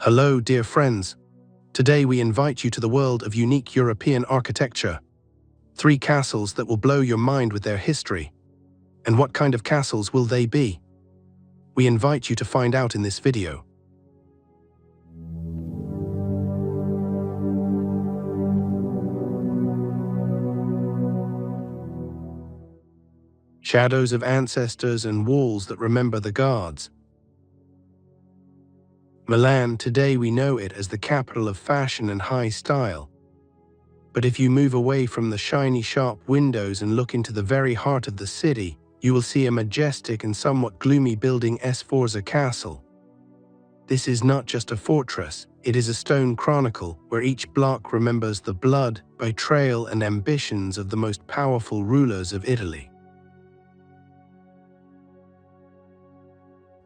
Hello, dear friends. Today we invite you to the world of unique European architecture. 3 castles that will blow your mind with their history. And what kind of castles will they be? We invite you to find out in this video. Shadows of ancestors and walls that remember the gods. Milan, today we know it as the capital of fashion and high style. But if you move away from the shiny, sharp windows and look into the very heart of the city, you will see a majestic and somewhat gloomy building, Sforza Castle. This is not just a fortress, it is a stone chronicle where each block remembers the blood, betrayal, and ambitions of the most powerful rulers of Italy.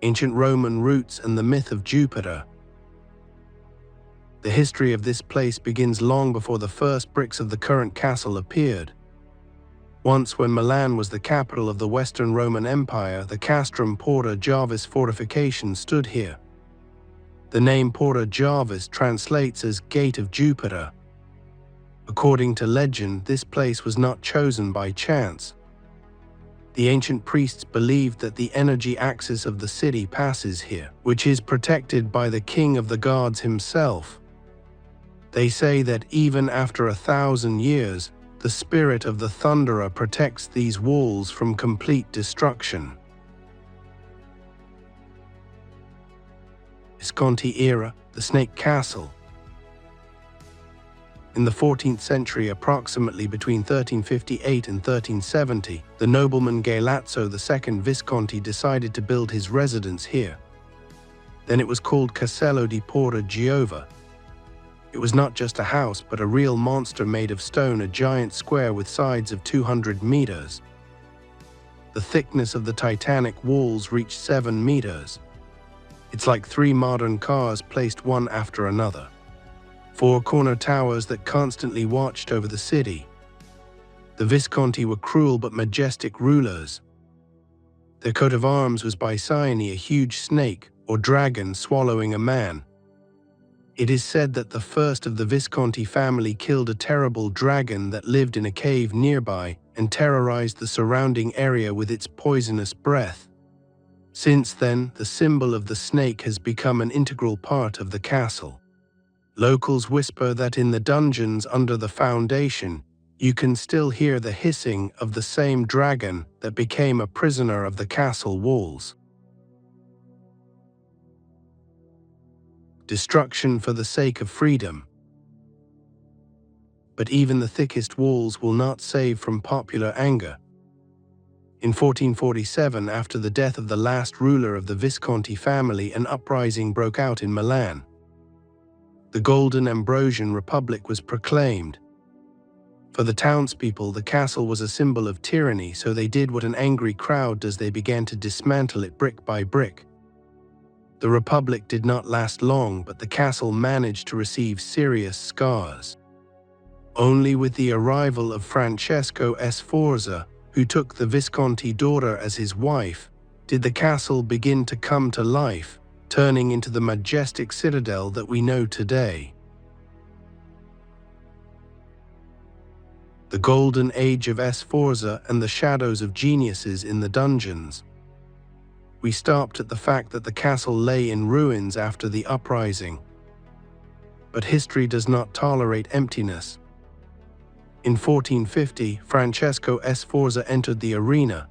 Ancient Roman roots and the myth of Jupiter. The history of this place begins long before the first bricks of the current castle appeared. Once, when Milan was the capital of the Western Roman Empire, the castrum Porta Jarvis fortification stood here. The name Porta Jarvis translates as Gate of Jupiter. According to legend, this place was not chosen by chance. The ancient priests believed that the energy axis of the city passes here, which is protected by the king of the gods himself. They say that even after 1,000 years, the spirit of the Thunderer protects these walls from complete destruction. Visconti era, the Snake Castle. In the 14th century, approximately between 1358 and 1370, the nobleman Galeazzo II Visconti decided to build his residence here. Then it was called Castello di Porta Giova. It was not just a house, but a real monster made of stone, a giant square with sides of 200 meters. The thickness of the titanic walls reached 7 meters. It's like 3 modern cars placed one after another. 4 corner towers that constantly watched over the city. The Visconti were cruel but majestic rulers. Their coat of arms was Bycyone, a huge snake or dragon swallowing a man. It is said that the first of the Visconti family killed a terrible dragon that lived in a cave nearby and terrorized the surrounding area with its poisonous breath. Since then, the symbol of the snake has become an integral part of the castle. Locals whisper that in the dungeons under the foundation, you can still hear the hissing of the same dragon that became a prisoner of the castle walls. Destruction for the sake of freedom. But even the thickest walls will not save from popular anger. In 1447, after the death of the last ruler of the Visconti family, an uprising broke out in Milan. The Golden Ambrosian Republic was proclaimed. For the townspeople, the castle was a symbol of tyranny, so they did what an angry crowd does: they began to dismantle it brick by brick. The Republic did not last long, but the castle managed to receive serious scars. Only with the arrival of Francesco Sforza, who took the Visconti daughter as his wife, did the castle begin to come to life, turning into the majestic citadel that we know today. The golden age of Sforza and the shadows of geniuses in the dungeons. We stopped at the fact that the castle lay in ruins after the uprising. But history does not tolerate emptiness. In 1450, Francesco Sforza entered the arena.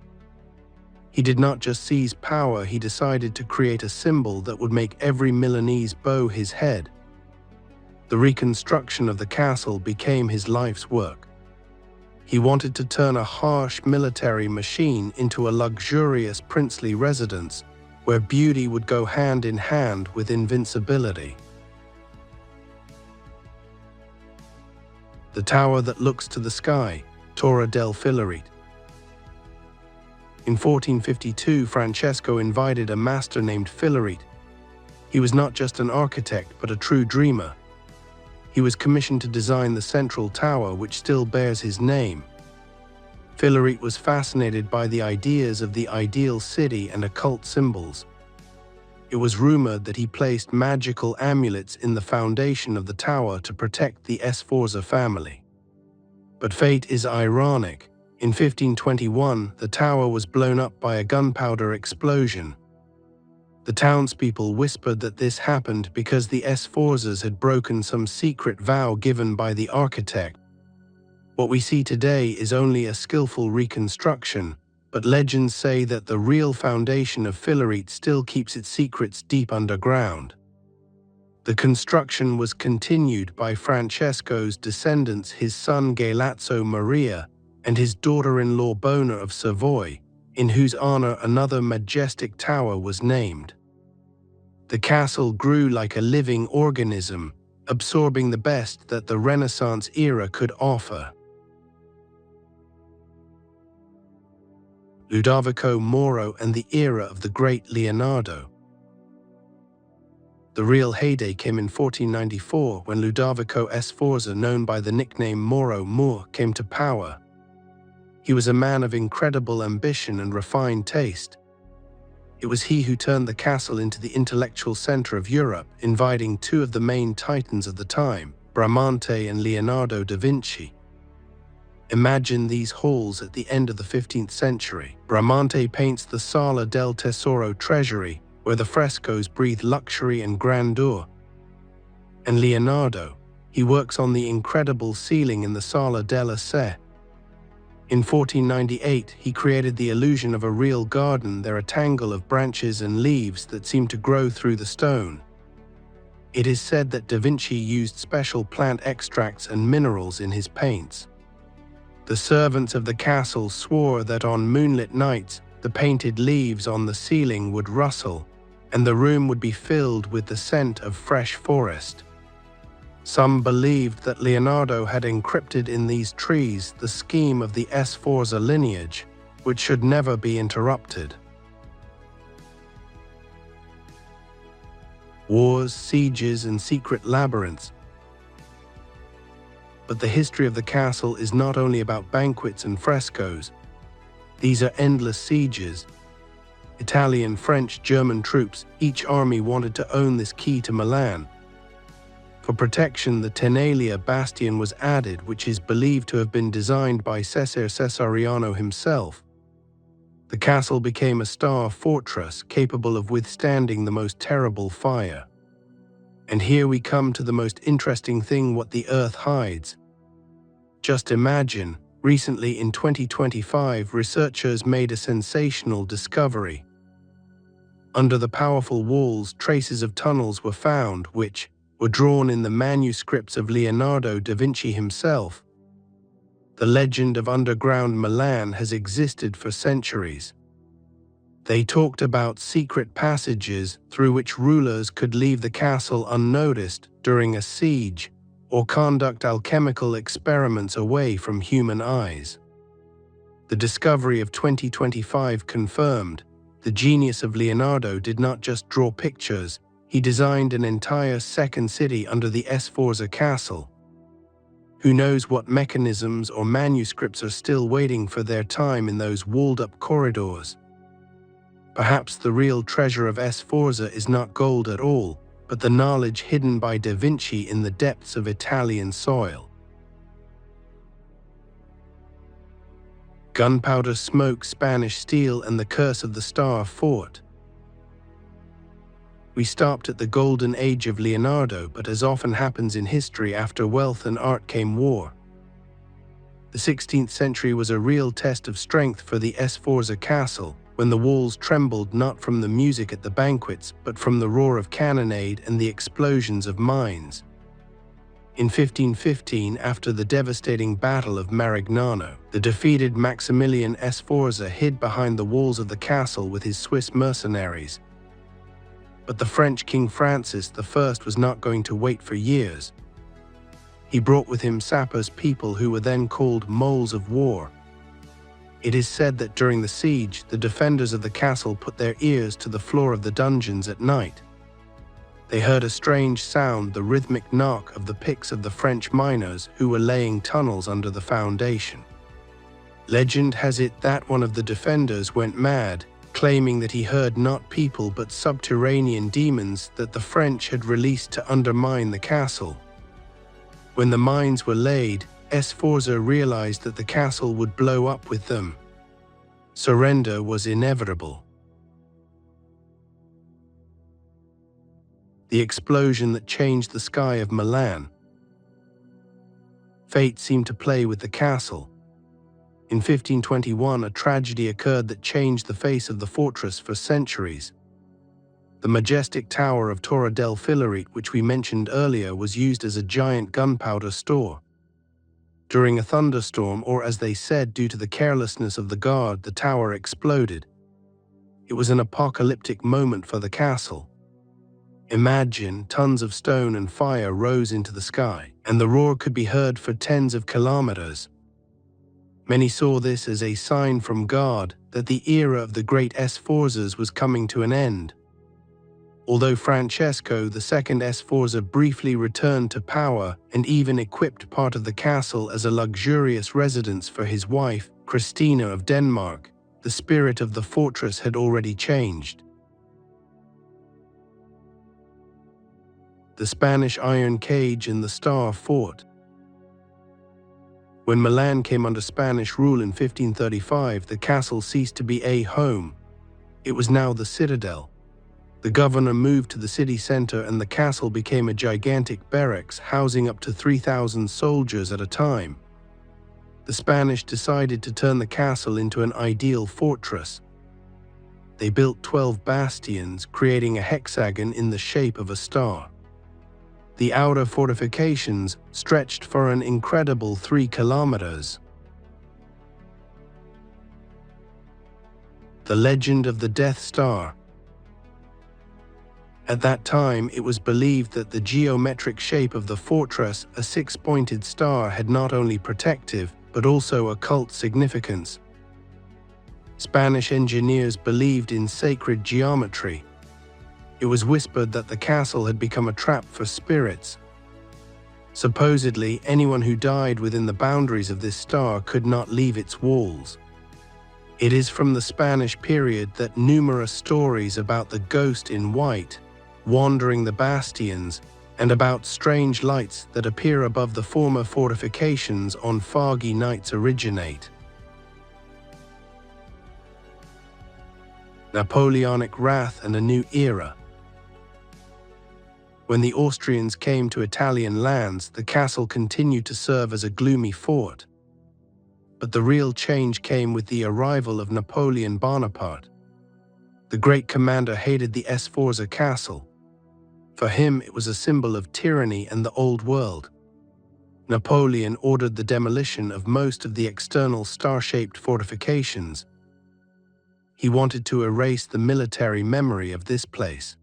He did not just seize power, he decided to create a symbol that would make every Milanese bow his head. The reconstruction of the castle became his life's work. He wanted to turn a harsh military machine into a luxurious princely residence, where beauty would go hand in hand with invincibility. The tower that looks to the sky, Torre del Filarete. In 1452, Francesco invited a master named Filarete. He was not just an architect, but a true dreamer. He was commissioned to design the central tower, which still bears his name. Filarete was fascinated by the ideas of the ideal city and occult symbols. It was rumored that he placed magical amulets in the foundation of the tower to protect the Sforza family. But fate is ironic. In 1521, the tower was blown up by a gunpowder explosion. The townspeople whispered that this happened because the Sforzas had broken some secret vow given by the architect. What we see today is only a skillful reconstruction, but legends say that the real foundation of Filarete still keeps its secrets deep underground. The construction was continued by Francesco's descendants, his son Galeazzo Maria and his daughter-in-law Bona of Savoy, in whose honor another majestic tower was named. The castle grew like a living organism, absorbing the best that the Renaissance era could offer. Ludovico Moro and the era of the great Leonardo. The real heyday came in 1494 when Ludovico Sforza, known by the nickname Moro Moor, came to power. He was a man of incredible ambition and refined taste. It was he who turned the castle into the intellectual center of Europe, inviting two of the main titans of the time, Bramante and Leonardo da Vinci. Imagine these halls at the end of the 15th century. Bramante paints the Sala del Tesoro treasury, where the frescoes breathe luxury and grandeur. And Leonardo, he works on the incredible ceiling in the Sala della Se. In 1498, he created the illusion of a real garden. They're a tangle of branches and leaves that seem to grow through the stone. It is said that Da Vinci used special plant extracts and minerals in his paints. The servants of the castle swore that on moonlit nights, the painted leaves on the ceiling would rustle, and the room would be filled with the scent of fresh forest. Some believed that Leonardo had encrypted in these trees the scheme of the Sforza lineage, which should never be interrupted. Wars, sieges, and secret labyrinths. But the history of the castle is not only about banquets and frescoes. These are endless sieges. Italian, French, German troops, each army wanted to own this key to Milan. For protection, the Tenalia bastion was added, which is believed to have been designed by Cesare Cesariano himself. The castle became a star fortress capable of withstanding the most terrible fire. And here we come to the most interesting thing: what the earth hides. Just imagine, recently in 2025, researchers made a sensational discovery. Under the powerful walls, traces of tunnels were found, which were drawn in the manuscripts of Leonardo da Vinci himself. The legend of underground Milan has existed for centuries. They talked about secret passages through which rulers could leave the castle unnoticed during a siege or conduct alchemical experiments away from human eyes. The discovery of 2025 confirmed the genius of Leonardo did not just draw pictures. He designed an entire second city under the Sforza Castle. Who knows what mechanisms or manuscripts are still waiting for their time in those walled-up corridors? Perhaps the real treasure of Sforza is not gold at all, but the knowledge hidden by Da Vinci in the depths of Italian soil. Gunpowder, smoke, Spanish steel, and the curse of the Star Fort. We stopped at the golden age of Leonardo, but as often happens in history, after wealth and art came war. The 16th century was a real test of strength for the Sforza Castle, when the walls trembled not from the music at the banquets, but from the roar of cannonade and the explosions of mines. In 1515, after the devastating Battle of Marignano, the defeated Maximilian Sforza hid behind the walls of the castle with his Swiss mercenaries. But the French King Francis I was not going to wait for years. He brought with him sappers, people who were then called moles of war. It is said that during the siege, the defenders of the castle put their ears to the floor of the dungeons at night. They heard a strange sound, the rhythmic knock of the picks of the French miners who were laying tunnels under the foundation. Legend has it that one of the defenders went mad. claiming that he heard not people but subterranean demons that the French had released to undermine the castle. When the mines were laid, Sforza realized that the castle would blow up with them. Surrender was inevitable. The explosion that changed the sky of Milan. Fate seemed to play with the castle. In 1521, a tragedy occurred that changed the face of the fortress for centuries. The majestic tower of Torre del Filarete, which we mentioned earlier, was used as a giant gunpowder store. During a thunderstorm, or as they said, due to the carelessness of the guard, the tower exploded. It was an apocalyptic moment for the castle. Imagine, tons of stone and fire rose into the sky, and the roar could be heard for tens of kilometers. Many saw this as a sign from God that the era of the great Sforzas was coming to an end. Although Francesco II Sforza briefly returned to power and even equipped part of the castle as a luxurious residence for his wife, Christina of Denmark, the spirit of the fortress had already changed. The Spanish Iron Cage and the Star Fort. When Milan came under Spanish rule in 1535, the castle ceased to be a home. It was now the citadel. The governor moved to the city center and the castle became a gigantic barracks housing up to 3,000 soldiers at a time. The Spanish decided to turn the castle into an ideal fortress. They built 12 bastions, creating a hexagon in the shape of a star. The outer fortifications stretched for an incredible 3 kilometers. The legend of the Death Star. At that time, it was believed that the geometric shape of the fortress, a 6-pointed star, had not only protective, but also occult significance. Spanish engineers believed in sacred geometry. It was whispered that the castle had become a trap for spirits. Supposedly, anyone who died within the boundaries of this star could not leave its walls. It is from the Spanish period that numerous stories about the ghost in white, wandering the bastions, and about strange lights that appear above the former fortifications on foggy nights originate. Napoleonic wrath and a new era. When the Austrians came to Italian lands, the castle continued to serve as a gloomy fort. But the real change came with the arrival of Napoleon Bonaparte. The great commander hated the Sforza Castle. For him, it was a symbol of tyranny and the old world. Napoleon ordered the demolition of most of the external star-shaped fortifications. He wanted to erase the military memory of this place.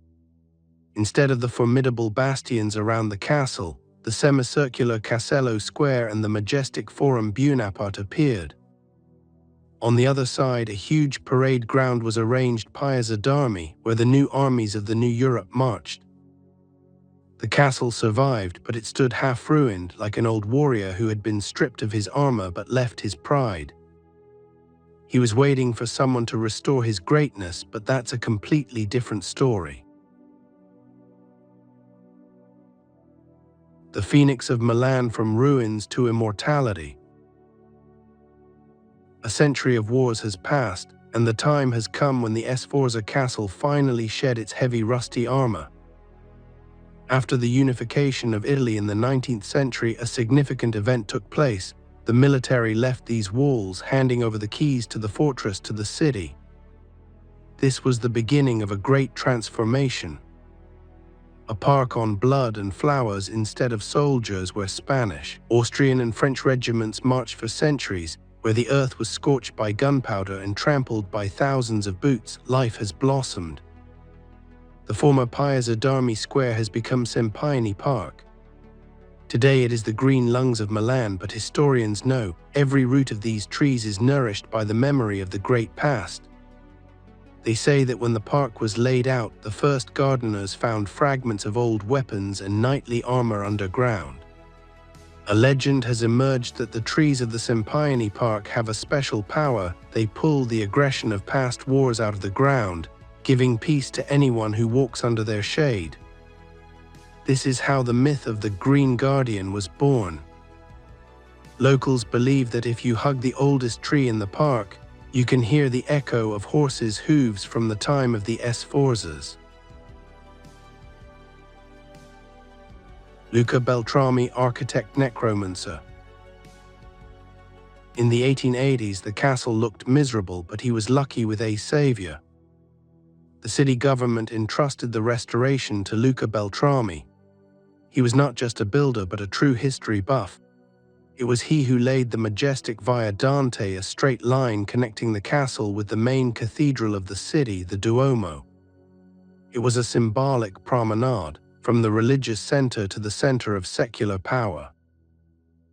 Instead of the formidable bastions around the castle, the semicircular Castello Square and the majestic Forum Buonaparte appeared. On the other side, a huge parade ground was arranged Piazza d'Armi, where the new armies of the new Europe marched. The castle survived, but it stood half-ruined, like an old warrior who had been stripped of his armor but left his pride. He was waiting for someone to restore his greatness, but that's a completely different story. The Phoenix of Milan from ruins to immortality. A century of wars has passed, and the time has come when the Sforza Castle finally shed its heavy rusty armor. After the unification of Italy in the 19th century, a significant event took place. The military left these walls, handing over the keys to the fortress to the city. This was the beginning of a great transformation. A park on blood and flowers instead of soldiers where Spanish, Austrian and French regiments marched for centuries, where the earth was scorched by gunpowder and trampled by thousands of boots, life has blossomed. The former Piazza d'Armi Square has become Sempione Park. Today it is the green lungs of Milan, but historians know every root of these trees is nourished by the memory of the great past. They say that when the park was laid out, the first gardeners found fragments of old weapons and knightly armor underground. A legend has emerged that the trees of the Sempione Park have a special power. They pull the aggression of past wars out of the ground, giving peace to anyone who walks under their shade. This is how the myth of the Green Guardian was born. Locals believe that if you hug the oldest tree in the park, you can hear the echo of horses' hooves from the time of the Sforzas. Luca Beltrami, architect necromancer. In the 1880s, the castle looked miserable, but he was lucky with a savior. The city government entrusted the restoration to Luca Beltrami. He was not just a builder, but a true history buff. It was he who laid the majestic Via Dante, a straight line connecting the castle with the main cathedral of the city, the Duomo. It was a symbolic promenade, from the religious center to the center of secular power.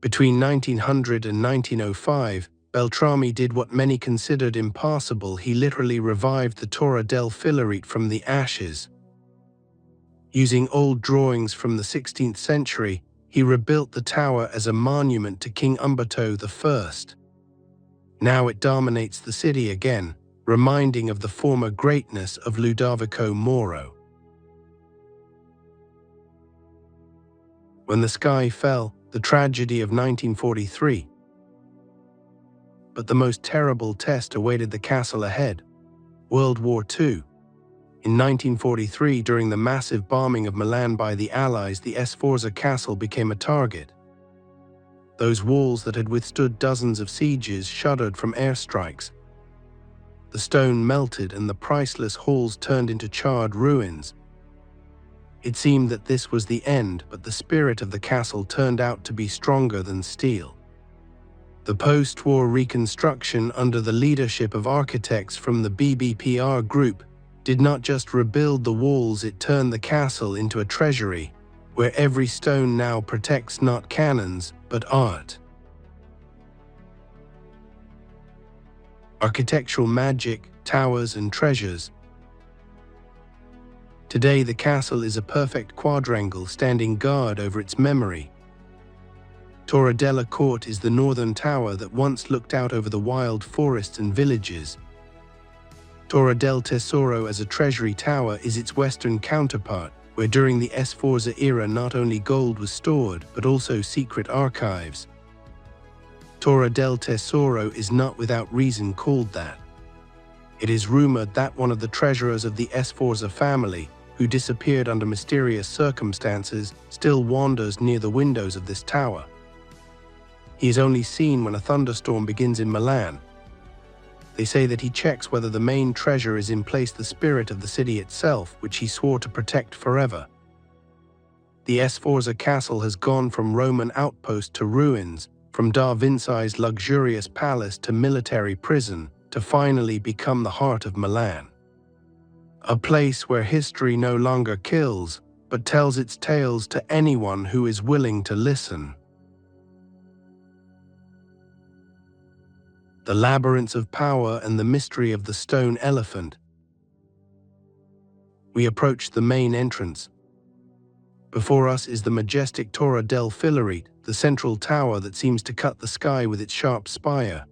Between 1900 and 1905, Beltrami did what many considered impossible. He literally revived the Torre del Filarete from the ashes. Using old drawings from the 16th century, he rebuilt the tower as a monument to King Umberto I. Now it dominates the city again, reminding of the former greatness of Ludovico Moro. When the Sky Fell, the tragedy of 1943. But the most terrible test awaited the castle ahead: World War II. In 1943, during the massive bombing of Milan by the Allies, the Sforza Castle became a target. Those walls that had withstood dozens of sieges shuddered from airstrikes. The stone melted and the priceless halls turned into charred ruins. It seemed that this was the end, but the spirit of the castle turned out to be stronger than steel. The post-war reconstruction under the leadership of architects from the BBPR group did not just rebuild the walls, it turned the castle into a treasury, where every stone now protects not cannons, but art. Architectural magic, towers and treasures. Today the castle is a perfect quadrangle standing guard over its memory. Torre della Corte is the northern tower that once looked out over the wild forests and villages. Torre del Tesoro as a treasury tower is its western counterpart, where during the Sforza era not only gold was stored, but also secret archives. Torre del Tesoro is not without reason called that. It is rumored that one of the treasurers of the Sforza family, who disappeared under mysterious circumstances, still wanders near the windows of this tower. He is only seen when a thunderstorm begins in Milan. They say that he checks whether the main treasure is in place, the spirit of the city itself, which he swore to protect forever. The Sforza Castle has gone from Roman outpost to ruins, from Da Vinci's luxurious palace to military prison, to finally become the heart of Milan. A place where history no longer kills, but tells its tales to anyone who is willing to listen. The labyrinths of power and the mystery of the stone elephant. We approach the main entrance. Before us is the majestic Torre del Filarete, the central tower that seems to cut the sky with its sharp spire.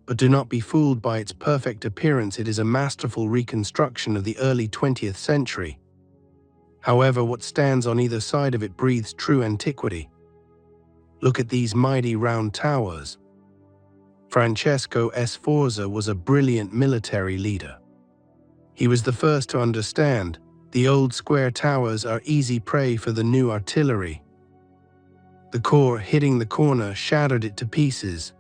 But do not be fooled by its perfect appearance. It is a masterful reconstruction of the early 20th century. However, what stands on either side of it breathes true antiquity. Look at these mighty round towers. Francesco Sforza was a brilliant military leader. He was the first to understand the old square towers are easy prey for the new artillery. The core hitting the corner shattered it to pieces.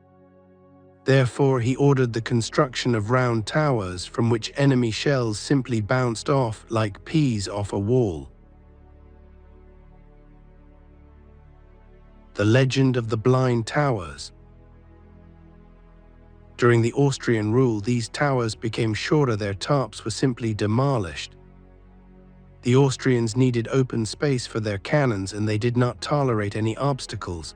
Therefore, he ordered the construction of round towers from which enemy shells simply bounced off like peas off a wall. The legend of the blind towers. During the Austrian rule, these towers became shorter, their tops were simply demolished. The Austrians needed open space for their cannons, and they did not tolerate any obstacles.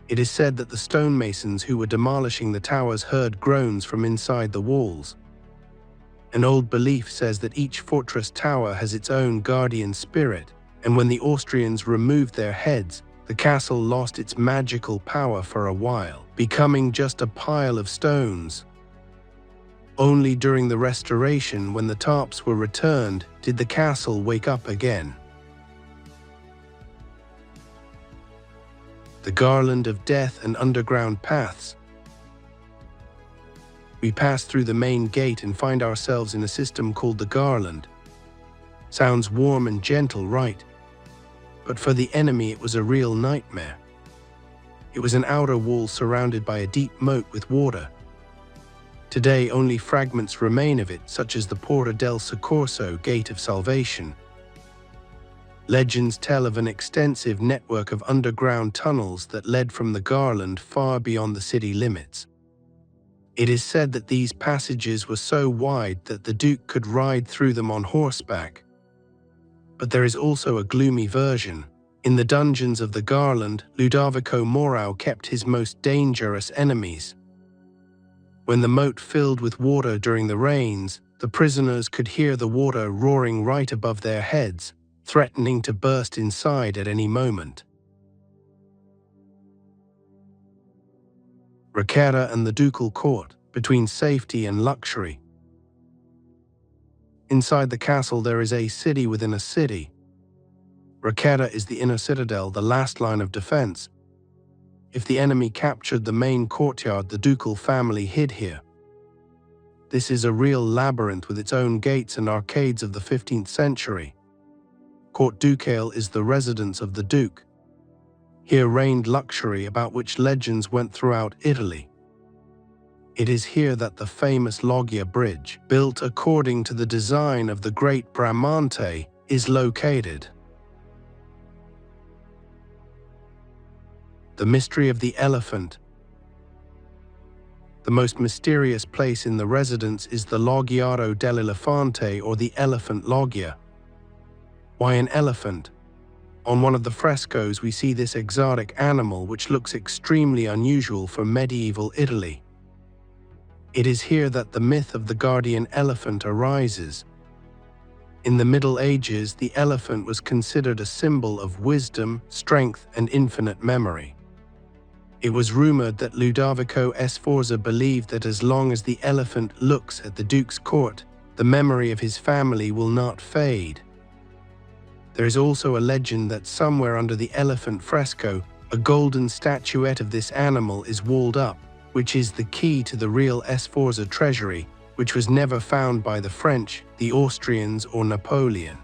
It is said that the stonemasons who were demolishing the towers heard groans from inside the walls. An old belief says that each fortress tower has its own guardian spirit, and when the Austrians removed their heads, The castle lost its magical power for a while, becoming just a pile of stones. Only during the restoration, when the tarps were returned, did the castle wake up again. The garland of death and underground paths. We pass through the main gate and find ourselves in a system called the garland. Sounds warm and gentle, right? But for the enemy it was a real nightmare. It was an outer wall surrounded by a deep moat with water. Today only fragments remain of it, such as the Porta del Soccorso, Gate of Salvation. Legends tell of an extensive network of underground tunnels that led from the garland far beyond the city limits. It is said that these passages were so wide that the Duke could ride through them on horseback. But there is also a gloomy version. In the dungeons of the garland, Ludovico Morau kept his most dangerous enemies. When the moat filled with water during the rains, the prisoners could hear the water roaring right above their heads, threatening to burst inside at any moment. Requera and the ducal court, between safety and luxury. Inside the castle there is a city within a city. Requera is the inner citadel, the last line of defense. If the enemy captured the main courtyard, the ducal family hid here. This is a real labyrinth with its own gates and arcades of the 15th century. Court Ducale is the residence of the Duke. Here reigned luxury, about which legends went throughout Italy. It is here that the famous Loggia Bridge, built according to the design of the great Bramante, is located. The mystery of the elephant. The most mysterious place in the residence is the Loggiato dell'Elefante, or the elephant loggia. Why an elephant? On one of the frescoes we see this exotic animal which looks extremely unusual for medieval Italy. It is here that the myth of the guardian elephant arises. In the Middle Ages, the elephant was considered a symbol of wisdom, strength, and infinite memory. It was rumored that Ludovico Sforza believed that as long as the elephant looks at the Duke's court, the memory of his family will not fade. There is also a legend that somewhere under the elephant fresco, a golden statuette of this animal is walled up, which is the key to the real Sforza treasury, which was never found by the French, the Austrians, or Napoleon.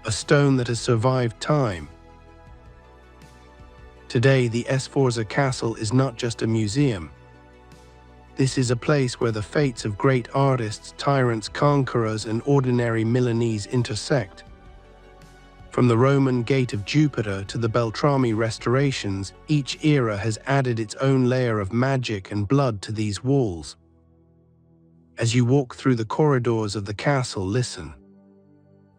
A stone that has survived time. Today, the Sforza Castle is not just a museum. This is a place where the fates of great artists, tyrants, conquerors, and ordinary Milanese intersect. From the Roman Gate of Jupiter to the Beltrami restorations, each era has added its own layer of magic and blood to these walls. As you walk through the corridors of the castle, listen.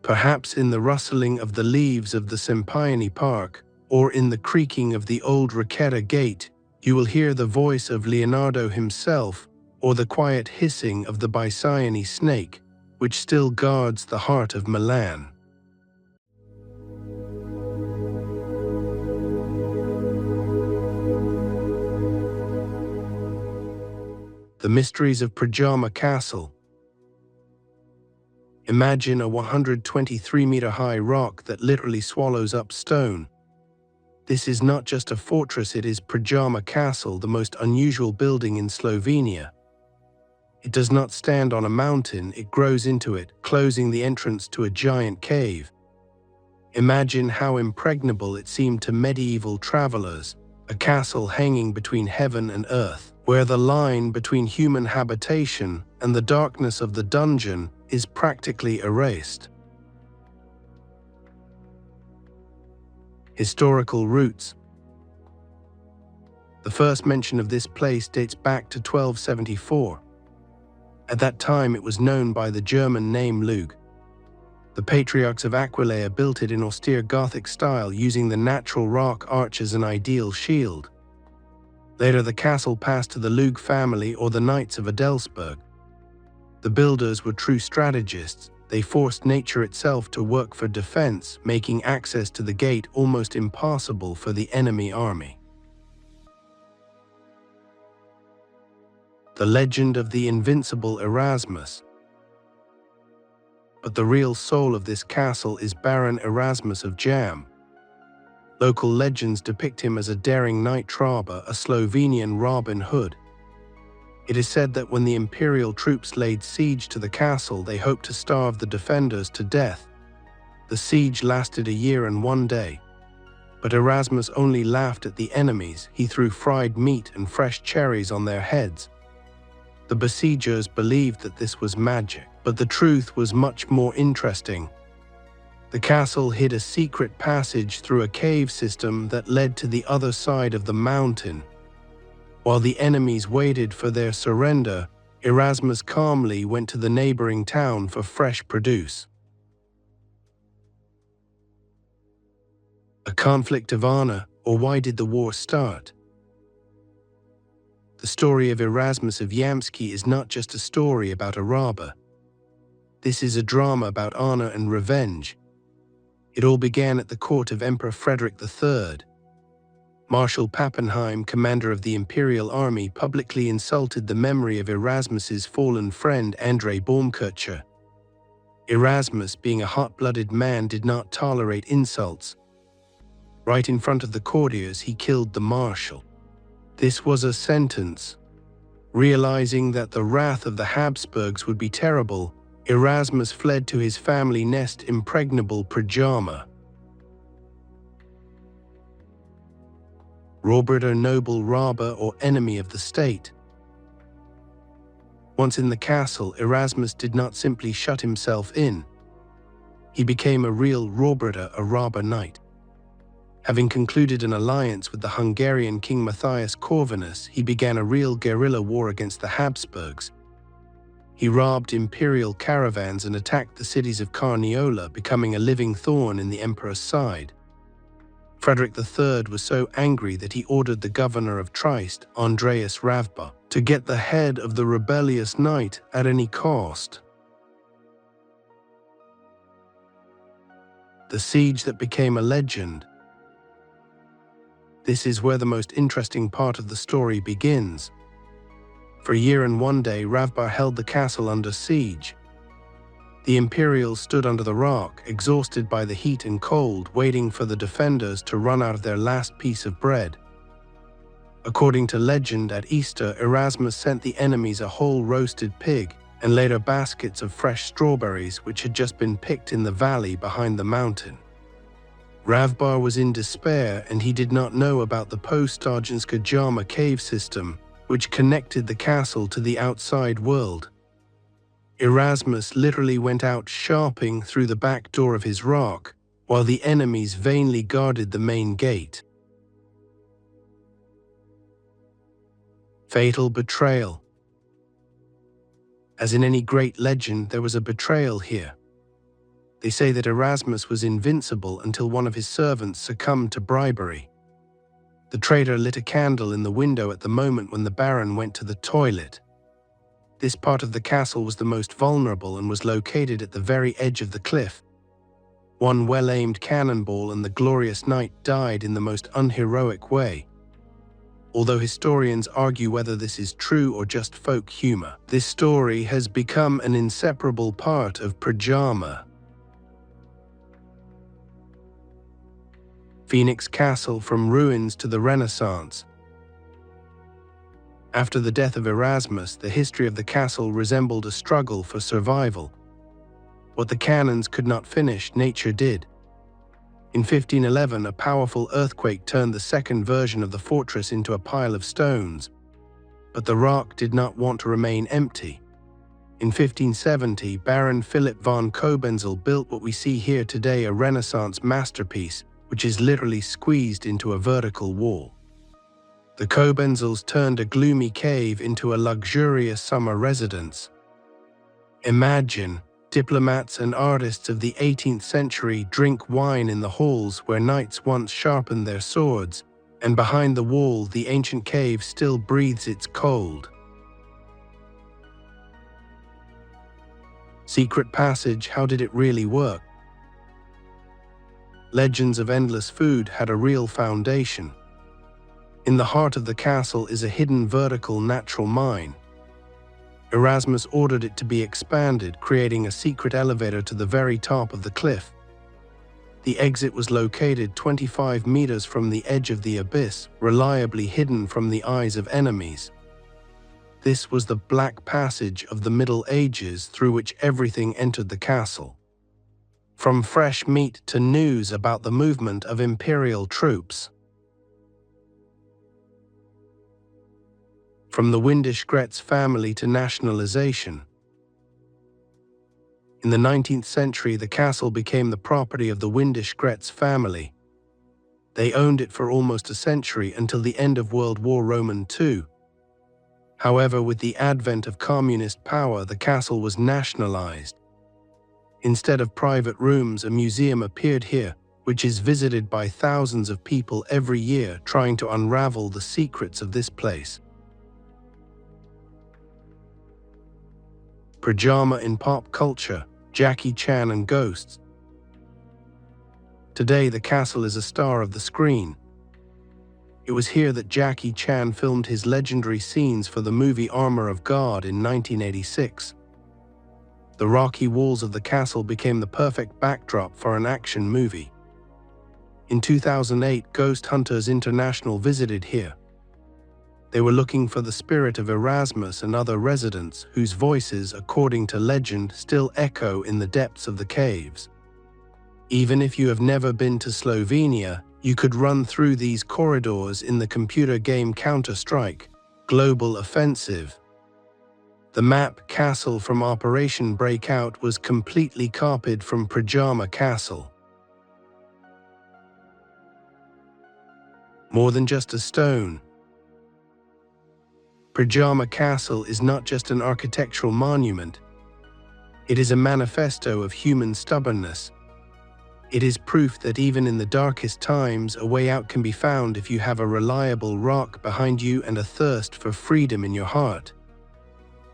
Perhaps in the rustling of the leaves of the Sempione Park, or in the creaking of the old Requera Gate, you will hear the voice of Leonardo himself, or the quiet hissing of the Bicyon snake, which still guards the heart of Milan. The mysteries of Predjama Castle. Imagine a 123-meter-high rock that literally swallows up stone. This is not just a fortress, it is Predjama Castle, the most unusual building in Slovenia. It does not stand on a mountain, it grows into it, closing the entrance to a giant cave. Imagine how impregnable it seemed to medieval travelers, a castle hanging between heaven and earth, where the line between human habitation and the darkness of the dungeon is practically erased. Historical roots. The first mention of this place dates back to 1274. At that time it was known by the German name Lug. The patriarchs of Aquileia built it in austere Gothic style, using the natural rock arch as an ideal shield. Later the castle passed to the Lug family or the Knights of Adelsburg. The builders were true strategists. they forced nature itself to work for defense, making access to the gate almost impossible for the enemy army. The legend of the invincible Erasmus. But the real soul of this castle is Baron Erazem of Predjama. Local legends depict him as a daring night robber, a Slovenian Robin Hood. It is said that when the imperial troops laid siege to the castle, they hoped to starve the defenders to death. The siege lasted a year and 1 day. But Erasmus only laughed at the enemies. He threw fried meat and fresh cherries on their heads. The besiegers believed that this was magic, but the truth was much more interesting. The castle hid a secret passage through a cave system that led to the other side of the mountain. While the enemies waited for their surrender, Erasmus calmly went to the neighboring town for fresh produce. A conflict of honor, or why did the war start? The story of Erazem of Predjama is not just a story about a robber. This is a drama about honor and revenge. It all began at the court of Emperor Frederick III. Marshal Pappenheim, commander of the imperial army, publicly insulted the memory of Erasmus's fallen friend Andrei Baumkircher. Erasmus, being a hot-blooded man, did not tolerate insults. Right in front of the courtiers, he killed the marshal. This was a sentence. Realizing that the wrath of the Habsburgs would be terrible, Erasmus fled to his family nest impregnable Predjama. Robert, a noble robber or enemy of the state. Once in the castle, Erasmus did not simply shut himself in. He became a real Robert, a robber knight. Having concluded an alliance with the Hungarian king Matthias Corvinus, he began a real guerrilla war against the Habsburgs. He robbed imperial caravans and attacked the cities of Carniola, becoming a living thorn in the emperor's side. Frederick III was so angry that he ordered the governor of Trieste, Andreas Ravba, to get the head of the rebellious knight at any cost. The siege that became a legend. This is where the most interesting part of the story begins. For a year and 1 day, Ravba held the castle under siege. The Imperials stood under the rock, exhausted by the heat and cold, waiting for the defenders to run out of their last piece of bread. According to legend, at Easter, Erasmus sent the enemies a whole roasted pig and later baskets of fresh strawberries which had just been picked in the valley behind the mountain. Ravbar was in despair, and he did not know about the Predjama cave system, which connected the castle to the outside world. Erasmus literally went out sharping through the back door of his rock, while the enemies vainly guarded the main gate. Fatal betrayal. As in any great legend, there was a betrayal here. They say that Erasmus was invincible until one of his servants succumbed to bribery. The traitor lit a candle in the window at the moment when the Baron went to the toilet. This part of the castle was the most vulnerable and was located at the very edge of the cliff. One well-aimed cannonball and the glorious knight died in the most unheroic way. Although historians argue whether this is true or just folk humor, this story has become an inseparable part of Predjama. Phoenix Castle from ruins to the Renaissance. After the death of Erasmus, the history of the castle resembled a struggle for survival. What the cannons could not finish, nature did. In 1511, a powerful earthquake turned the second version of the fortress into a pile of stones. But the rock did not want to remain empty. In 1570, Baron Philip von Cobenzl built what we see here today, a Renaissance masterpiece, which is literally squeezed into a vertical wall. The Cobenzls turned a gloomy cave into a luxurious summer residence. Imagine, diplomats and artists of the 18th century drink wine in the halls where knights once sharpened their swords, and behind the wall the ancient cave still breathes its cold. Secret passage, how did it really work? Legends of endless food had a real foundation. In the heart of the castle is a hidden vertical natural mine. Erasmus ordered it to be expanded, creating a secret elevator to the very top of the cliff. The exit was located 25 meters from the edge of the abyss, reliably hidden from the eyes of enemies. This was the Black Passage of the Middle Ages through which everything entered the castle. From fresh meat to news about the movement of imperial troops. From the Windisch-Grätz family to nationalization. In the 19th century, the castle became the property of the Windisch-Grätz family. They owned it for almost a century until the end of World War II. However, with the advent of communist power, the castle was nationalized. Instead of private rooms, a museum appeared here, which is visited by thousands of people every year trying to unravel the secrets of this place. Predjama in pop culture, Jackie Chan and ghosts. Today, the castle is a star of the screen. It was here that Jackie Chan filmed his legendary scenes for the movie Armor of God in 1986. The rocky walls of the castle became the perfect backdrop for an action movie. In 2008, Ghost Hunters International visited here. They were looking for the spirit of Erasmus and other residents whose voices, according to legend, still echo in the depths of the caves. Even if you have never been to Slovenia, you could run through these corridors in the computer game Counter-Strike: Global Offensive. The map Castle from Operation Breakout was completely copied from Predjama Castle. More than just a stone. Predjama Castle is not just an architectural monument. It is a manifesto of human stubbornness. It is proof that even in the darkest times, a way out can be found if you have a reliable rock behind you and a thirst for freedom in your heart.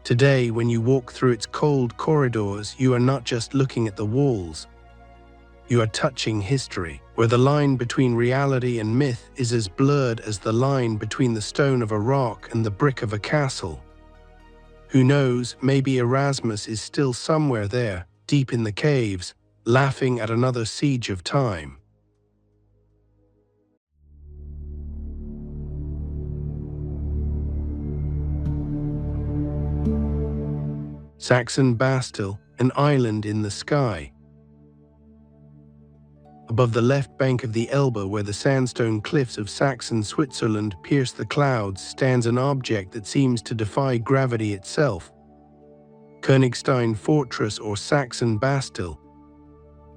Today, when you walk through its cold corridors, you are not just looking at the walls. You are touching history, where the line between reality and myth is as blurred as the line between the stone of a rock and the brick of a castle. Who knows, maybe Erasmus is still somewhere there, deep in the caves, laughing at another siege of time. Saxon Bastille, an island in the sky. Above the left bank of the Elbe, where the sandstone cliffs of Saxon Switzerland pierce the clouds, stands an object that seems to defy gravity itself. Königstein Fortress, or Saxon Bastille.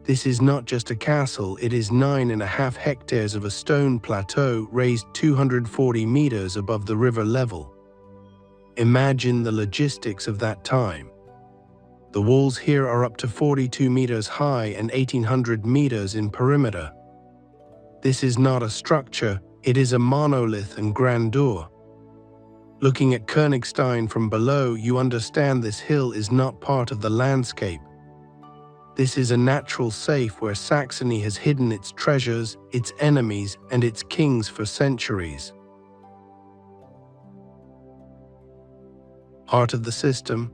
This is not just a castle, it is 9.5 hectares of a stone plateau raised 240 meters above the river level. Imagine the logistics of that time. The walls here are up to 42 meters high and 1,800 meters in perimeter. This is not a structure, it is a monolith and grandeur. Looking at Königstein from below, you understand this hill is not part of the landscape. This is a natural safe where Saxony has hidden its treasures, its enemies, and its kings for centuries. Heart of the system.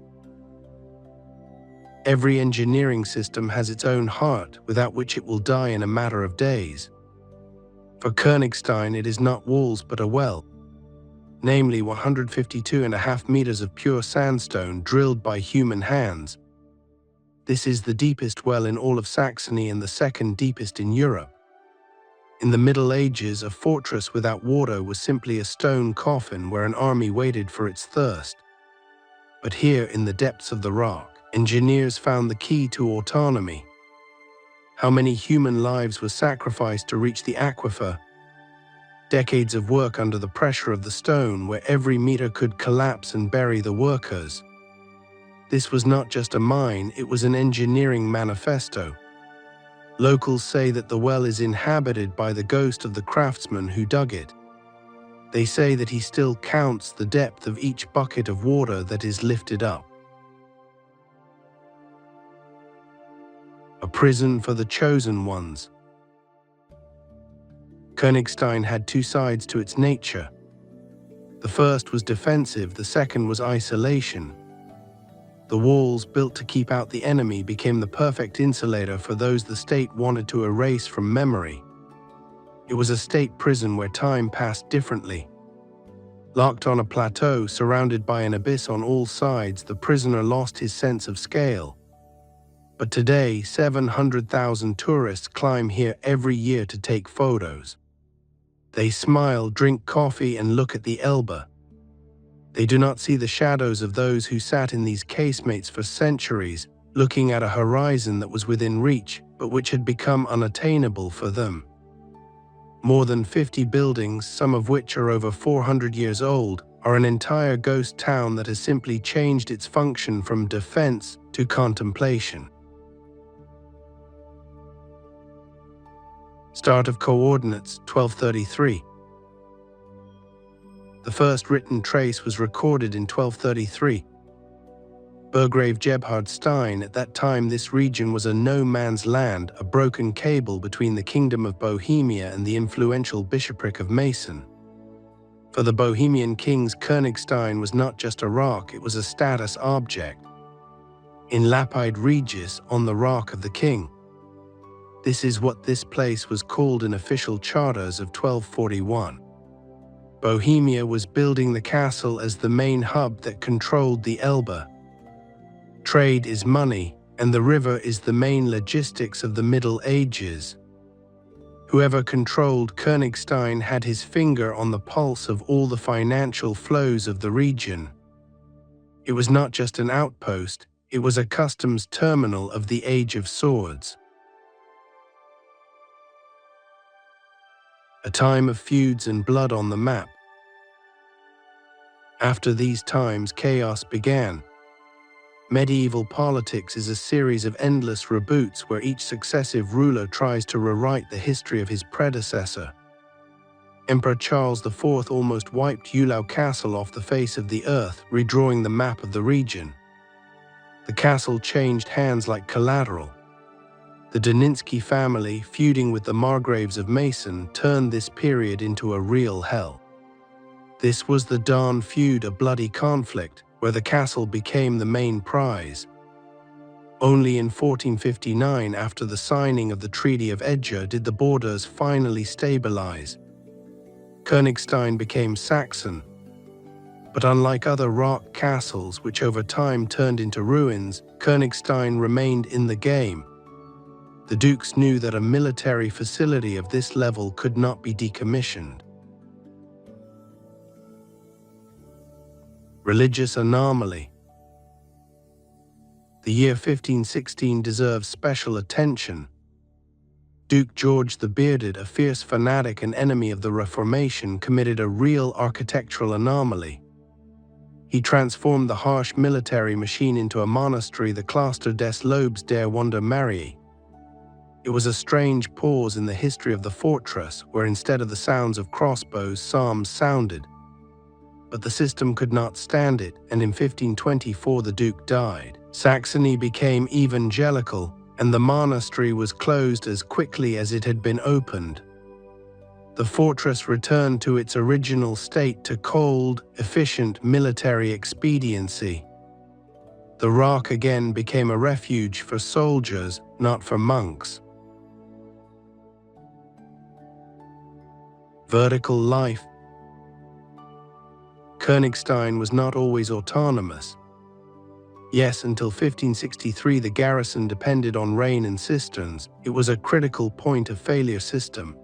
Every engineering system has its own heart, without which it will die in a matter of days. For Königstein, it is not walls but a well, namely 152.5 meters of pure sandstone drilled by human hands. This is the deepest well in all of Saxony and the second deepest in Europe. In the Middle Ages, a fortress without water was simply a stone coffin where an army waited for its thirst. But here, in the depths of the rock, engineers found the key to autonomy. How many human lives were sacrificed to reach the aquifer? Decades of work under the pressure of the stone, where every meter could collapse and bury the workers. This was not just a mine, it was an engineering manifesto. Locals say that the well is inhabited by the ghost of the craftsman who dug it. They say that he still counts the depth of each bucket of water that is lifted up. a prison for the chosen ones. Königstein had two sides to its nature. The first was defensive, the second was isolation. The walls, built to keep out the enemy, became the perfect insulator for those the state wanted to erase from memory. It was a state prison where time passed differently. Locked on a plateau, surrounded by an abyss on all sides, the prisoner lost his sense of scale. But today, 700,000 tourists climb here every year to take photos. They smile, drink coffee, and look at the Elbe. They do not see the shadows of those who sat in these casemates for centuries, looking at a horizon that was within reach, but which had become unattainable for them. More than 50 buildings, some of which are over 400 years old, are an entire ghost town that has simply changed its function from defense to contemplation. Start of coordinates 1233. The first written trace was recorded in 1233. Burgrave Gebhard Stein, at that time this region was a no-man's land, a broken cable between the Kingdom of Bohemia and the influential bishopric of Meissen. For the Bohemian kings, Königstein was not just a rock, it was a status object. In Lapide Regis, on the rock of the king. This is what this place was called in official charters of 1241. Bohemia was building the castle as the main hub that controlled the Elbe. Trade is money, and the river is the main logistics of the Middle Ages. Whoever controlled Königstein had his finger on the pulse of all the financial flows of the region. It was not just an outpost, it was a customs terminal of the Age of Swords. A time of feuds and blood on the map. After these times, chaos began. Medieval politics is a series of endless reboots where each successive ruler tries to rewrite the history of his predecessor. Emperor Charles IV almost wiped Eylau Castle off the face of the earth, redrawing the map of the region. The castle changed hands like collateral. The Daninsky family, feuding with the Margraves of Meissen, turned this period into a real hell. This was the Dawn feud, a bloody conflict, where the castle became the main prize. Only in 1459, after the signing of the Treaty of Edge, did the borders finally stabilize. Königstein became Saxon. But unlike other rock castles, which over time turned into ruins, Königstein remained in the game. The dukes knew that a military facility of this level could not be decommissioned. Religious anomaly. The year 1516 deserves special attention. Duke George the Bearded, a fierce fanatic and enemy of the Reformation, committed a real architectural anomaly. He transformed the harsh military machine into a monastery, the Kloster des Lobes der Wonder Marie. It was a strange pause in the history of the fortress, where instead of the sounds of crossbows, psalms sounded. But the system could not stand it, and in 1524 the Duke died. Saxony became evangelical, and the monastery was closed as quickly as it had been opened. The fortress returned to its original state, to cold, efficient military expediency. The rock again became a refuge for soldiers, not for monks. Vertical life. Königstein was not always autonomous. Yes, until 1563 the garrison depended on rain and cisterns. It was a critical point of failure system.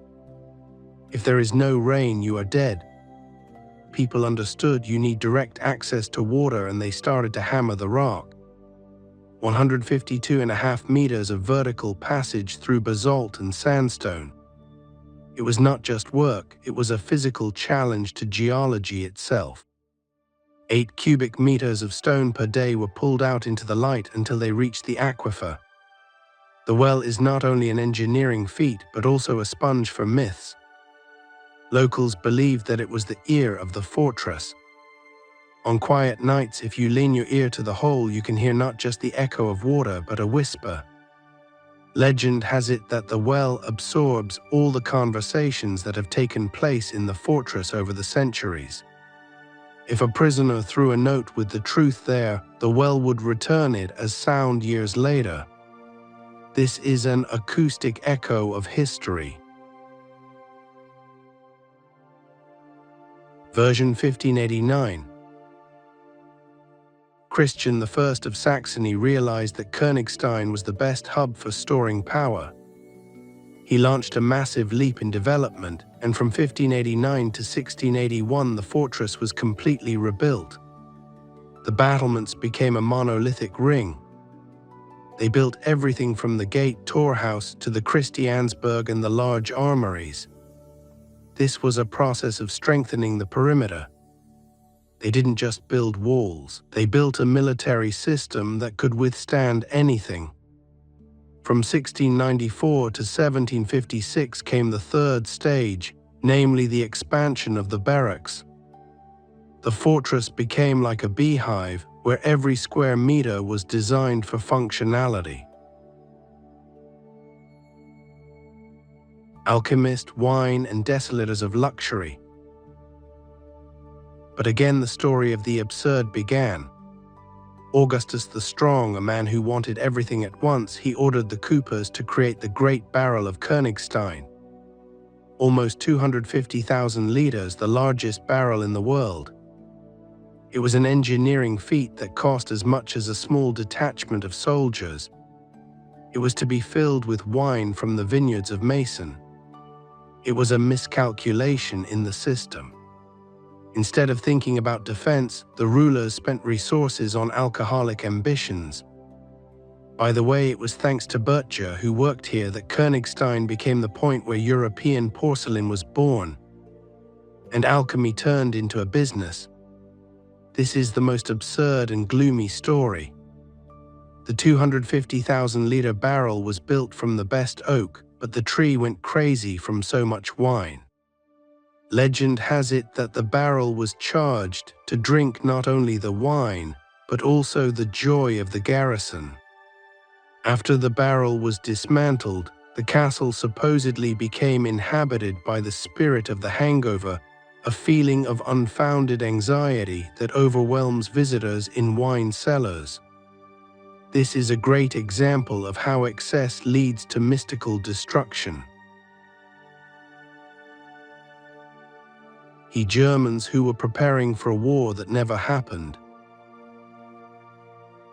If there is no rain, you are dead. People understood you need direct access to water, and they started to hammer the rock. 152.5 meters of vertical passage through basalt and sandstone. It was not just work, it was a physical challenge to geology itself. 8 cubic meters of stone per day were pulled out into the light until they reached the aquifer. The well is not only an engineering feat, but also a sponge for myths. Locals believed that it was the ear of the fortress. On quiet nights, if you lean your ear to the hole, you can hear not just the echo of water, but a whisper. Legend has it that the well absorbs all the conversations that have taken place in the fortress over the centuries. If a prisoner threw a note with the truth there, the well would return it as sound years later. This is an acoustic echo of history. Version 1589. Christian I of Saxony realized that Königstein was the best hub for storing power. He launched a massive leap in development, and from 1589 to 1681 the fortress was completely rebuilt. The battlements became a monolithic ring. They built everything from the gate Torhouse to the Christiansburg and the large armories. This was a process of strengthening the perimeter. They didn't just build walls, they built a military system that could withstand anything. From 1694 to 1756 came the third stage, namely the expansion of the barracks. The fortress became like a beehive, where every square meter was designed for functionality. Alchemist, wine, and desolators of luxury. But again the story of the absurd began. Augustus the Strong, a man who wanted everything at once, he ordered the coopers to create the Great Barrel of Königstein. Almost 250,000 liters, the largest barrel in the world. It was an engineering feat that cost as much as a small detachment of soldiers. It was to be filled with wine from the vineyards of Mason. It was a miscalculation in the system. Instead of thinking about defense, the rulers spent resources on alcoholic ambitions. By the way, it was thanks to Predjama, who worked here, that Königstein became the point where European porcelain was born, and alchemy turned into a business. This is the most absurd and gloomy story. The 250,000-liter barrel was built from the best oak, but the tree went crazy from so much wine. Legend has it that the barrel was charged to drink not only the wine, but also the joy of the garrison. After the barrel was dismantled, the castle supposedly became inhabited by the spirit of the hangover, a feeling of unfounded anxiety that overwhelms visitors in wine cellars. This is a great example of how excess leads to mystical destruction. Germans who were preparing for a war that never happened.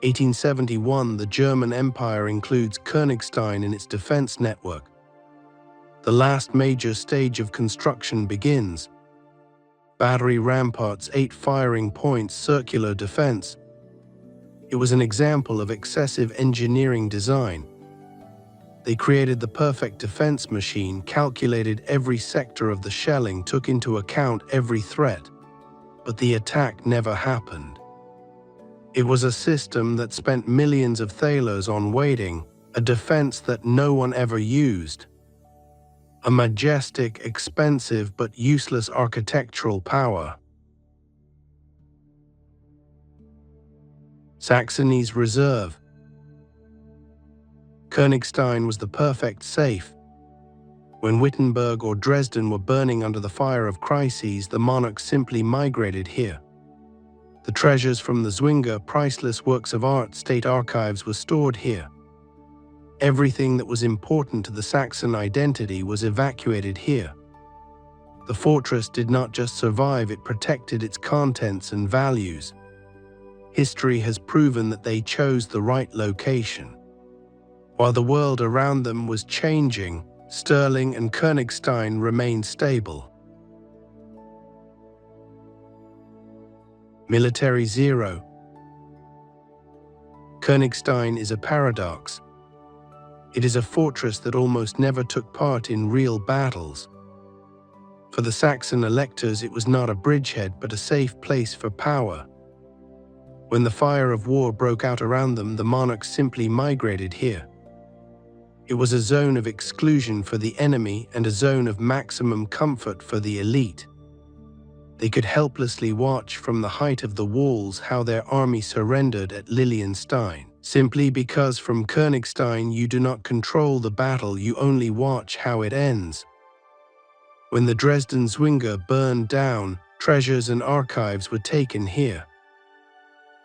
1871, the German Empire includes Königstein in its defense network. The last major stage of construction begins. Battery ramparts, 8 firing points, circular defense. It was an example of excessive engineering design. They created the perfect defense machine, calculated every sector of the shelling, took into account every threat. But the attack never happened. It was a system that spent millions of thalers on waiting, a defense that no one ever used. A majestic, expensive, but useless architectural power. Saxony's reserve. Königstein was the perfect safe. When Wittenberg or Dresden were burning under the fire of crises, the monarchs simply migrated here. The treasures from the Zwinger, priceless works of art, state archives were stored here. Everything that was important to the Saxon identity was evacuated here. The fortress did not just survive, it protected its contents and values. History has proven that they chose the right location. While the world around them was changing, Stirling and Königstein remained stable. Military zero. Königstein is a paradox. It is a fortress that almost never took part in real battles. For the Saxon electors, it was not a bridgehead but a safe place for power. When the fire of war broke out around them, the monarchs simply migrated here. It was a zone of exclusion for the enemy and a zone of maximum comfort for the elite. They could helplessly watch from the height of the walls how their army surrendered at Lilienstein. simply because from Königstein you do not control the battle, you only watch how it ends. When the Dresden Zwinger burned down, treasures and archives were taken here.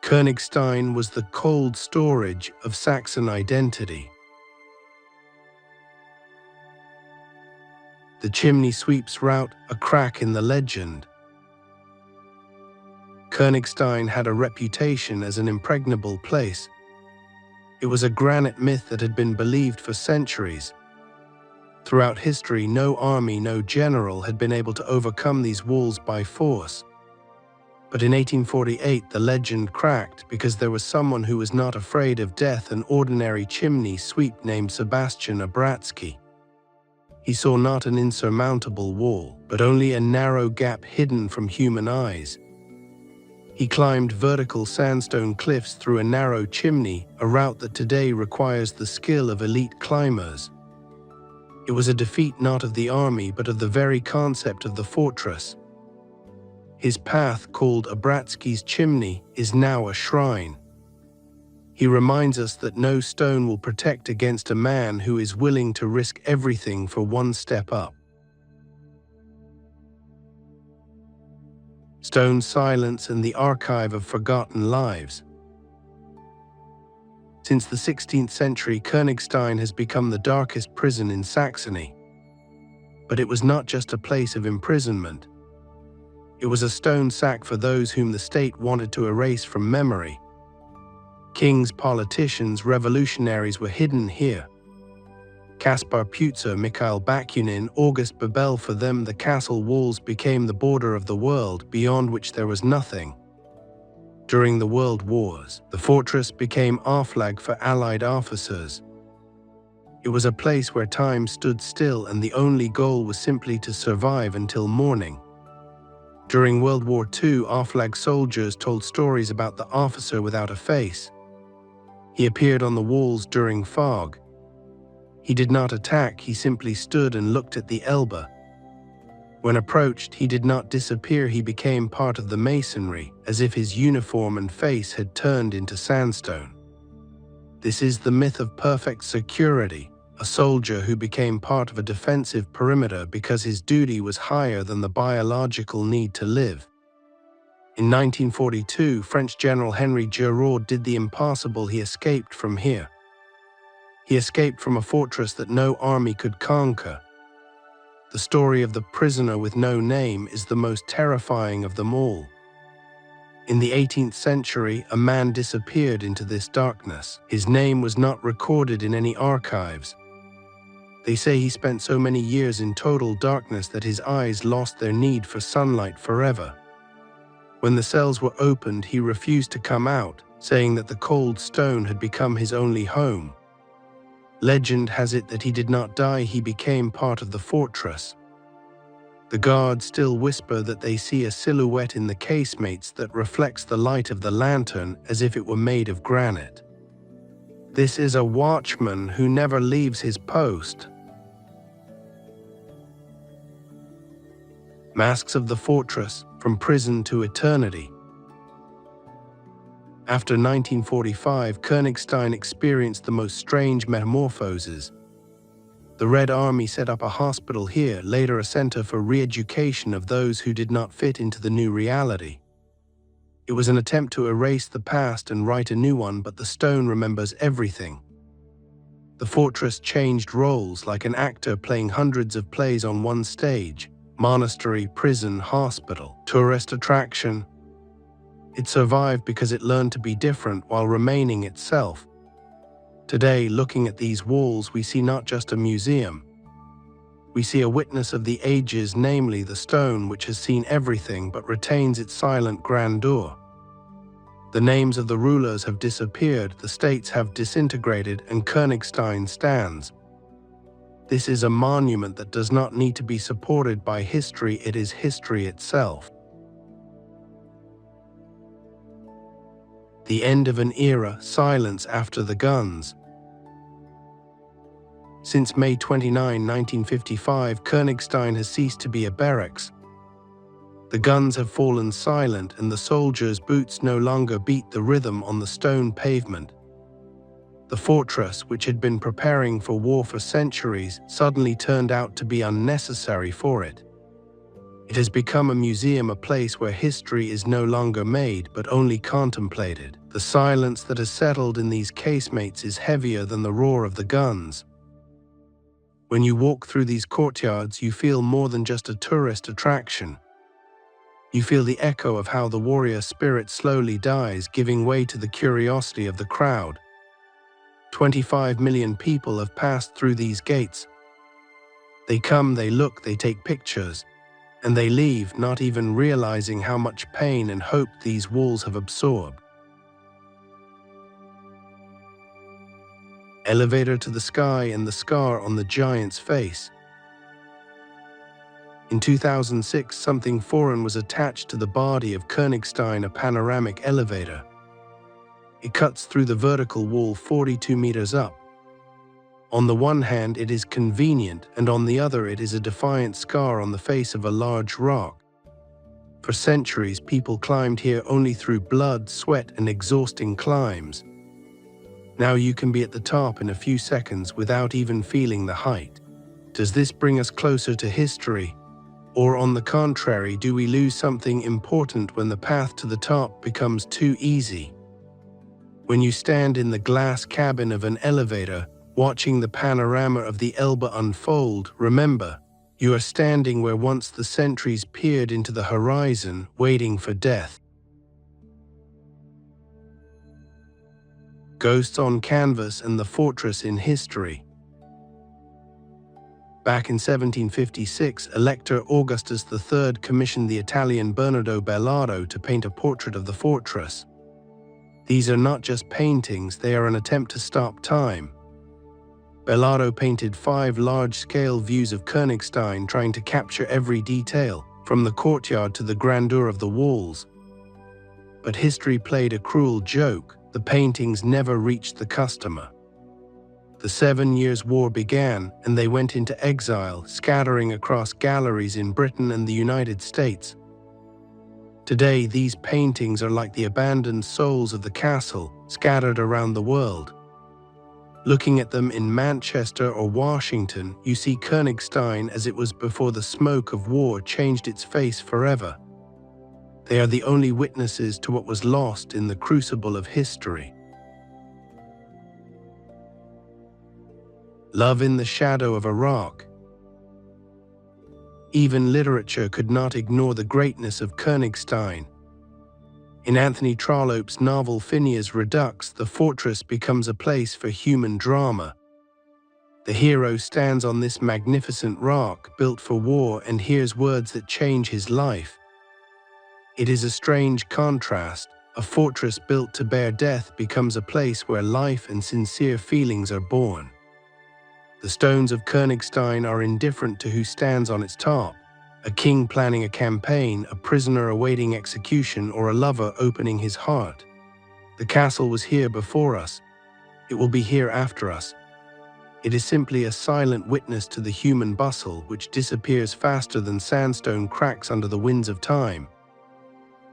Königstein was the cold storage of Saxon identity. The chimney sweep's route, a crack in the legend. Königstein had a reputation as an impregnable place. It was a granite myth that had been believed for centuries. Throughout history, no army, no general had been able to overcome these walls by force. But in 1848, the legend cracked because there was someone who was not afraid of death, an ordinary chimney sweep named Sebastian Obratsky. He saw not an insurmountable wall, but only a narrow gap hidden from human eyes. He climbed vertical sandstone cliffs through a narrow chimney, a route that today requires the skill of elite climbers. It was a defeat not of the army, but of the very concept of the fortress. His path, called Obratsky's chimney, is now a shrine. He reminds us that no stone will protect against a man who is willing to risk everything for one step up. Stone silence and the archive of forgotten lives. Since the 16th century, Königstein has become the darkest prison in Saxony. But it was not just a place of imprisonment. It was a stone sack for those whom the state wanted to erase from memory. Kings, politicians, revolutionaries were hidden here. Kaspar Putzer, Mikhail Bakunin, August Bebel, for them the castle walls became the border of the world, beyond which there was nothing. During the World Wars, the fortress became Aflag for Allied officers. It was a place where time stood still and the only goal was simply to survive until morning. During World War II, Aflag soldiers told stories about the officer without a face. He appeared on the walls during fog. He did not attack, he simply stood and looked at the Elbe. When approached, he did not disappear, he became part of the masonry, as if his uniform and face had turned into sandstone. This is the myth of perfect security, a soldier who became part of a defensive perimeter because his duty was higher than the biological need to live. In 1942, French General Henry Giraud did the impossible. He escaped from here. He escaped from a fortress that no army could conquer. The story of the prisoner with no name is the most terrifying of them all. In the 18th century, a man disappeared into this darkness. His name was not recorded in any archives. They say he spent so many years in total darkness that his eyes lost their need for sunlight forever. When the cells were opened, he refused to come out, saying that the cold stone had become his only home. Legend has it that he did not die, he became part of the fortress. The guards still whisper that they see a silhouette in the casemates that reflects the light of the lantern as if it were made of granite. This is a watchman who never leaves his post. Masks of the fortress, from prison to eternity. After 1945, Königstein experienced the most strange metamorphoses. The Red Army set up a hospital here, later a center for re-education of those who did not fit into the new reality. It was an attempt to erase the past and write a new one, but the stone remembers everything. The fortress changed roles like an actor playing hundreds of plays on one stage: monastery, prison, hospital, tourist attraction. It survived because it learned to be different while remaining itself. Today, looking at these walls, we see not just a museum. We see a witness of the ages, namely the stone which has seen everything but retains its silent grandeur. The names of the rulers have disappeared, the states have disintegrated, and Königstein stands. This is a monument that does not need to be supported by history, it is history itself. The end of an era, silence after the guns. Since May 29, 1955, Königstein has ceased to be a barracks. The guns have fallen silent and the soldiers' boots no longer beat the rhythm on the stone pavement. The fortress, which had been preparing for war for centuries, suddenly turned out to be unnecessary for it. It has become a museum, a place where history is no longer made but only contemplated. The silence that has settled in these casemates is heavier than the roar of the guns. When you walk through these courtyards, you feel more than just a tourist attraction. You feel the echo of how the warrior spirit slowly dies, giving way to the curiosity of the crowd. 25 million people have passed through these gates. They come, they look, they take pictures, and they leave, not even realizing how much pain and hope these walls have absorbed. Elevator to the sky and the scar on the giant's face. In 2006, something foreign was attached to the body of Königstein, a panoramic elevator. It cuts through the vertical wall 42 meters up. On the one hand, it is convenient, and on the other, it is a defiant scar on the face of a large rock. For centuries, people climbed here only through blood, sweat, and exhausting climbs. Now you can be at the top in a few seconds without even feeling the height. Does this bring us closer to history? Or on the contrary, do we lose something important when the path to the top becomes too easy? When you stand in the glass cabin of an elevator, watching the panorama of the Elbe unfold, remember, you are standing where once the sentries peered into the horizon, waiting for death. Ghosts on canvas and the fortress in history. Back in 1756, Elector Augustus III commissioned the Italian Bernardo Bellardo to paint a portrait of the fortress. These are not just paintings, they are an attempt to stop time. Bellardo painted 5 large-scale views of Königstein, trying to capture every detail, from the courtyard to the grandeur of the walls. But history played a cruel joke. The paintings never reached the customer. The 7 Years' War began, and they went into exile, scattering across galleries in Britain and the United States. Today, these paintings are like the abandoned souls of the castle, scattered around the world. Looking at them in Manchester or Washington, you see Königstein as it was before the smoke of war changed its face forever. They are the only witnesses to what was lost in the crucible of history. Love in the shadow of a rock. Even literature could not ignore the greatness of Königstein. In Anthony Trollope's novel Phineas Redux, the fortress becomes a place for human drama. The hero stands on this magnificent rock, built for war, and hears words that change his life. It is a strange contrast. A fortress built to bear death becomes a place where life and sincere feelings are born. The stones of Königstein are indifferent to who stands on its top. A king planning a campaign, a prisoner awaiting execution, or a lover opening his heart. The castle was here before us. It will be here after us. It is simply a silent witness to the human bustle, which disappears faster than sandstone cracks under the winds of time.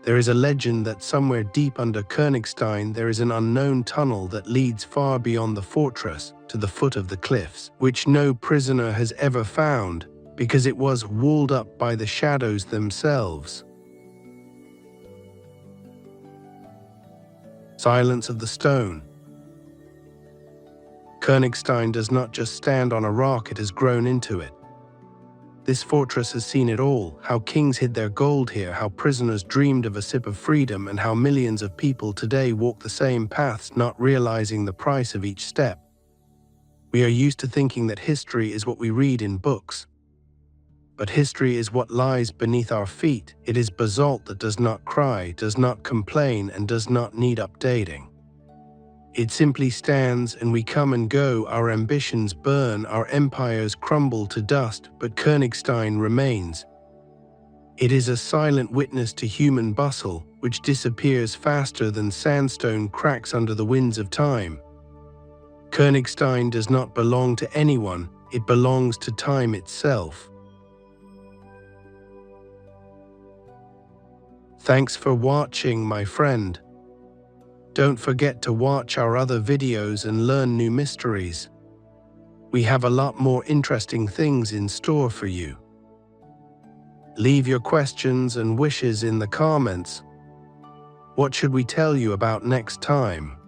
There is a legend that somewhere deep under Königstein there is an unknown tunnel that leads far beyond the fortress to the foot of the cliffs, which no prisoner has ever found because it was walled up by the shadows themselves. Silence of the stone. Königstein does not just stand on a rock, it has grown into it. This fortress has seen it all, how kings hid their gold here, how prisoners dreamed of a sip of freedom, and how millions of people today walk the same paths, not realizing the price of each step. We are used to thinking that history is what we read in books. But history is what lies beneath our feet. It is basalt that does not cry, does not complain, and does not need updating. It simply stands, and we come and go, our ambitions burn, our empires crumble to dust, but Königstein remains. It is a silent witness to human bustle, which disappears faster than sandstone cracks under the winds of time. Königstein does not belong to anyone, it belongs to time itself. Thanks for watching, my friend. Don't forget to watch our other videos and learn new mysteries. We have a lot more interesting things in store for you. Leave your questions and wishes in the comments. What should we tell you about next time?